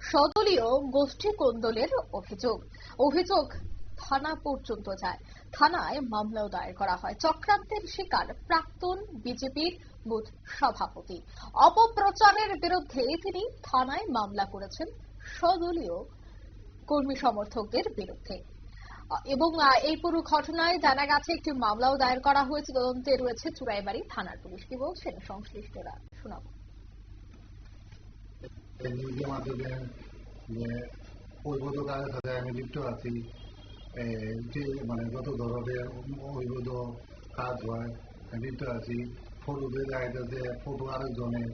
সদলীয় গোষ্ঠী কোন্দলের অভিযোগ থানা পর্যন্ত যায়। থানায় মামলাও দায়ের করা হয়। চক্রান্তের শিকার প্রাক্তন বিজেপির বুথ সভাপতি। অপপ্রচারের বিরুদ্ধে তিনি থানায় মামলা করেছেন সদলীয় কর্মী সমর্থকদের বিরুদ্ধে। এবং এই পুরো ঘটনায় জানা গেছে একটি মামলাও দায়ের করা হয়েছে। তদন্তে রয়েছে চুরাইবাড়ি থানার পুলিশ। কি বলছেন সংশ্লিষ্টরা শোনাবো। নিউজের মাধ্যমে অবৈধ কাজের সাথে আমি লিপ্ত আছি। যে যত ধরনের অবৈধ কাজ হয় লিপ্ত আছি। ফটোতে দেখা যাচ্ছে ফটো আরেকজনের,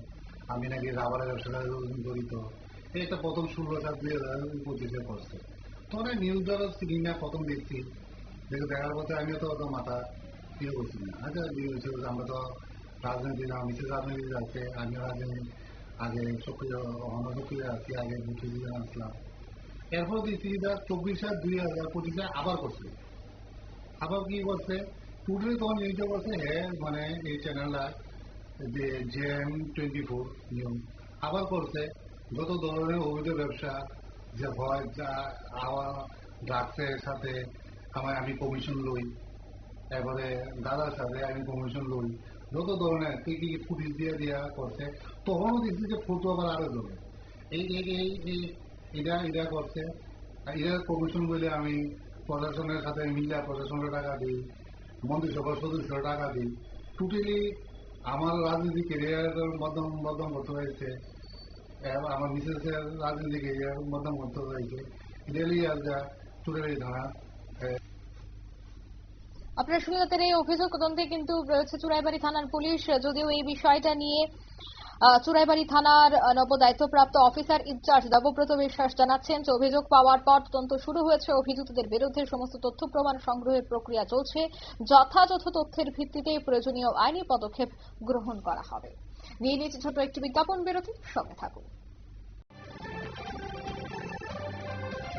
আমি নাকি রাবারের ব্যবসাটা জড়িত। এটা প্রথম 16/7/2025 করছে। তখন নিউজ দ্বারা সিনেমা প্রথম দেখছি, দেখার পথে আমি তো অত মাথা ইয়ে করছি না। আচ্ছা আমরা তো রাজনীতি না, মিসেস রাজনীতি আছে, আমি রাজনীতি আগে সক্রিয় অনসক্রিয় আছি, আগে বুঝে আসলাম। এরপর দেখছি 24/7/2025 আবার করছে। আবার কি করছে টোটালি তখন নিউজটা করছে এই চ্যানেলটা যে JM24 নিউজ আবার করছে যত ধরনের অবৈধ ব্যবসা যে হয়, যা ড্রাগসের সাথে আমি কমিশন লই, এবারে দাদার সাথে আমি কমিশন লই, যত ধরনের কি কি ফুটেজ দিয়ে দেওয়া করছে। তখনও দেখছি যে ফটো আবার আরো ধরে এটা করছে। এরা কমিশন বলে আমি প্রশাসনের সাথে মিলে প্রশাসনের টাকা দিই, মন্ত্রিসভার সদস্যের টাকা দিই। টোটালি আমার রাজনীতি ক্যারিয়ারের বদনাম করতে হয়েছে, আমার মিসেসের রাজনীতি ক্যারিয়ার বদনাম করতে হয়েছে। রেলি আর যা টোটালি থানা। আপনারা শুনলেন এই অভিযোগ। তদন্তে কিন্তু রয়েছে চুরাইবাড়ি থানার পুলিশ। যদিও এই বিষয়টা নিয়ে চুরাইবাড়ি থানার নবদায়িত্বপ্রাপ্ত অফিসার ইনচার্জ দেবব্রত বিশ্বাস জানাচ্ছেন যে অভিযোগ পাওয়ার পর তদন্ত শুরু হয়েছে। অভিযুক্তদের বিরুদ্ধে সমস্ত তথ্য প্রমাণ সংগ্রহের প্রক্রিয়া চলছে। যথাযথ তথ্যের ভিত্তিতে প্রয়োজনীয় আইনি পদক্ষেপ গ্রহণ করা হবে। নিয়ে নিয়েছে ছোট একটি বিজ্ঞাপন বিরতি, সঙ্গে থাকুন।